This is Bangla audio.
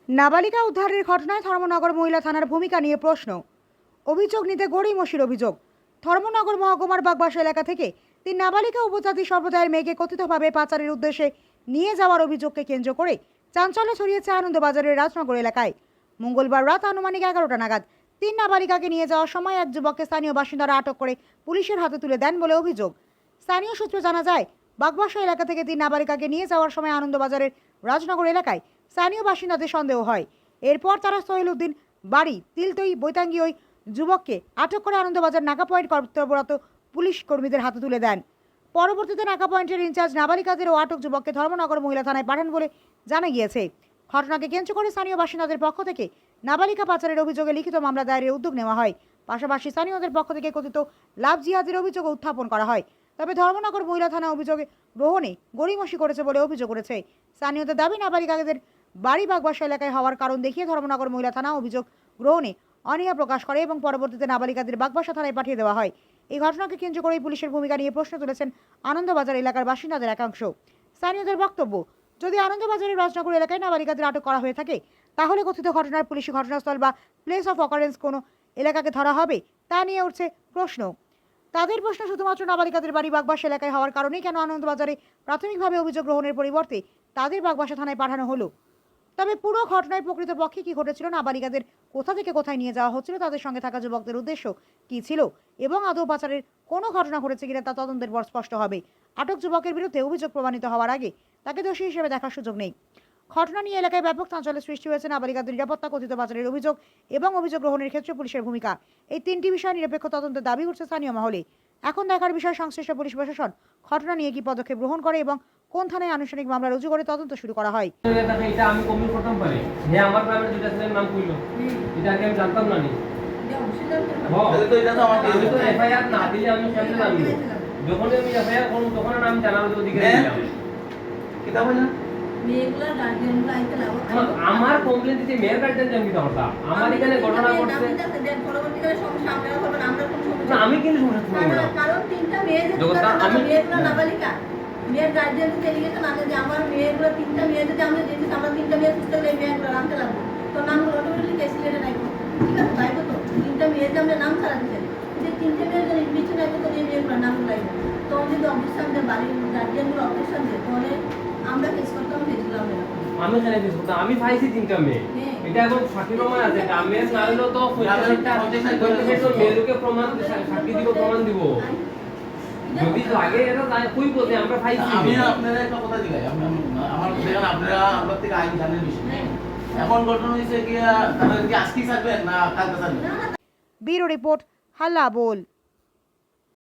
নাবালিকা উদ্ধারের ঘটনায় ধর্মনগর মহিলা থানার ভূমিকা নিয়ে প্রশ্ন। অভিযোগ নিতে গড়িমসির অভিযোগ। ধর্মনগর মহকুমার বাগবাসা এলাকা থেকে 3 নাবালিকা উপজাতি সম্প্রদায়ের মেয়েকে কথিতভাবে পাচারের উদ্দেশ্যে নিয়ে যাওয়ার অভিযোগকে কেন্দ্র করে চাঞ্চল্য ছড়িয়েছে আনন্দবাজারের রাজনগর এলাকায়। মঙ্গলবার রাত আনুমানিক 11টা নাগাদ 3 নাবালিকাকে নিয়ে যাওয়ার সময় এক যুবককে স্থানীয় বাসিন্দারা আটক করে পুলিশের হাতে তুলে দেন বলে অভিযোগ। স্থানীয় সূত্রে জানা যায়, বাগবাসা এলাকা থেকে 3 নাবালিকাকে নিয়ে যাওয়ার সময় আনন্দবাজারের রাজনগর এলাকায় স্থানীয় বাসিন্দাদের সন্দেহ হয়। এরপর তারা সোহেল উদ্দিন বাড়ি তিলতই বৈতাঙ্গী ওই যুবককে আটক করে আনন্দবাজার নাকা পয়েন্ট কর্তব্যরত পুলিশ কর্মীদের হাতে তুলে দেন। পরবর্তীতে নাকা পয়েন্টের ইনচার্জ নাবালিকাদের ও আটক যুবককে ধর্মনগর মহিলা থানায় পাঠান বলে জানা গিয়েছে। ঘটনাকে কেন্দ্র করে স্থানীয় বাসিন্দাদের পক্ষ থেকে নাবালিকা পাচারের অভিযোগে লিখিত মামলা দায়েরের উদ্যোগ নেওয়া হয়। পাশাপাশি স্থানীয়দের পক্ষ থেকে কথিত লাভ জিহাদের অভিযোগ উত্থাপন করা হয়। তবে ধর্মনগর মহিলা থানা অভিযোগে গ্রহণে গড়িমসি করেছে বলে অভিযোগ করেছে। স্থানীয়দের দাবি, নাবালিকাদের বাড়ি বাগবাসা এলাকায় হওয়ার কারণ দেখিয়ে ধর্মনগর মহিলা থানা অভিযোগ গ্রহণে অনীহা প্রকাশ করে এবং পরবর্তীতে নাবালিকাদের বাগবাসা থানায় পাঠিয়ে দেওয়া হয়। এই ঘটনাকে কেন্দ্র করেই পুলিশের ভূমিকা নিয়ে প্রশ্ন তুলেছেন আনন্দবাজার এলাকার বাসিন্দাদের একাংশ। স্থানীয়দের বক্তব্য, যদি আনন্দবাজারের রাজনগর এলাকায় নাবালিকাদের আটক করা হয়ে থাকে, তাহলে কথিত ঘটনার পুলিশি ঘটনাস্থল বা প্লেস অফ অকারেন্স কোনো এলাকাকে ধরা হবে তা নিয়ে উঠছে প্রশ্ন। তাদের প্রশ্ন, শুধুমাত্র নাবালিকাদের বাড়ি বাগবাসা এলাকায় হওয়ার কারণেই কেন আনন্দবাজারে প্রাথমিকভাবে অভিযোগ গ্রহণের পরিবর্তে তাদের বাগবাসা থানায় পাঠানো হলো। তবে পুরো ঘটনায় প্রকৃতপক্ষে কি ঘটেছিল, নাবালিকাদের কোথা থেকে কোথায় নিয়ে যাওয়া হচ্ছিল, তাদের সঙ্গে থাকা যুবকদের উদ্দেশ্য কি ছিল এবং আদৌ পাচারের কোনো ঘটনা ঘটেছে কিনা তা তদন্তের পর স্পষ্ট হবে। আটক যুবকের বিরুদ্ধে অভিযোগ প্রমাণিত হওয়ার আগে তাকে দোষী হিসেবে দেখার সুযোগ নেই। ঘটনা নিয়ে এলাকায় ব্যাপক চাঞ্চল্যের সৃষ্টি হয়েছে। নাবালিকাদের নিরাপত্তা, কথিত পাচারের অভিযোগ এবং অভিযোগ গ্রহণের ক্ষেত্রে পুলিশের ভূমিকা, এই 3টি বিষয় নিরপেক্ষ তদন্তের দাবি উঠছে স্থানীয় মহলে। এখন দেখার বিষয়, সংশ্লিষ্ট পুলিশ প্রশাসন ঘটনা নিয়ে কি পদক্ষেপ গ্রহণ করে এবং কোন থানায় আনুষ্ঠানিক মামলা রুজু করে তদন্ত শুরু করা হয়। এটা আমি কমিট করতাম পারি যে আমার গ্রামের দুইটা ছেলের নাম কইলো, এটা আগে আমি জানতাম না নি। তাহলে তো এটা তো আমি তো এফআইআর না দিলে আমি কেমনে জানবো? যখন আমি এফআইআর করব তখন আমি জানার অধিকার দিলাম। কিটা বলেন মেয়েগুলা গার্ডিয়ানগুলা আইতে লাগো। আমার কমপ্লেইন দিতে মেয়ের গার্ডিয়ান জানি কি কথা? আমার এখানে ঘটনা ঘটছে, পরবর্তীকালে সমস্যা আপনারা করবেন, আমরা কোন সমস্যা না। আমি কিন্তু সমস্যা করব না, কারণ তিনটা মেয়ে যে আমি মেয়েগুলা নাবালিকা, মেয়ের গার্ডিয়ান তো ডেলিগেশন আছে যে আমার মেয়েগুলো 3টা মেয়ে যদি আমরা যেতে আমরা 3টা মেয়ে খুঁজতে গেলে মেয়েগুলো আনতে লাগবে, তো নামগুলো অটোমেটিক্যালি ক্যাসিলেটে রাখবো। ঠিক আছে, তাই তো 3টা মেয়ে যে আমরা নাম ছাড়া দিতে যে 3টে মেয়ের জন্য ইনভিটেশন রাখবো, তো এই মেয়েগুলো নাম লাগবে। তো যদি অবজেকশন দেয় বাড়ির গার্ডিয়ানগুলো অবজেকশন দেয়, তাহলে আমরা কেস করতাম, কেসগুলো আমি জানি কেস করতাম। আমি পাইছি 3টা মেয়ে, এটা এখন সাক্ষী প্রমাণ আছে। আমি না হলো তো 50টা অবজেকশন করতে তো মেয়েকে প্রমাণ সাক্ষী দিব, প্রমাণ দিব। যদি লাগে এটা তাই কই বলতে আমরা পাইছি। আমি আপনাদের একটা কথা দিলাই, আমার দেখেন আপনারা আমরা থেকে আইন জানেন বেশি। এখন ঘটনা হইছে কি তাহলে কি আজকে থাকবেন না কালকে থাকবেন? ব্যুরো রিপোর্ট, হাল্লা বল।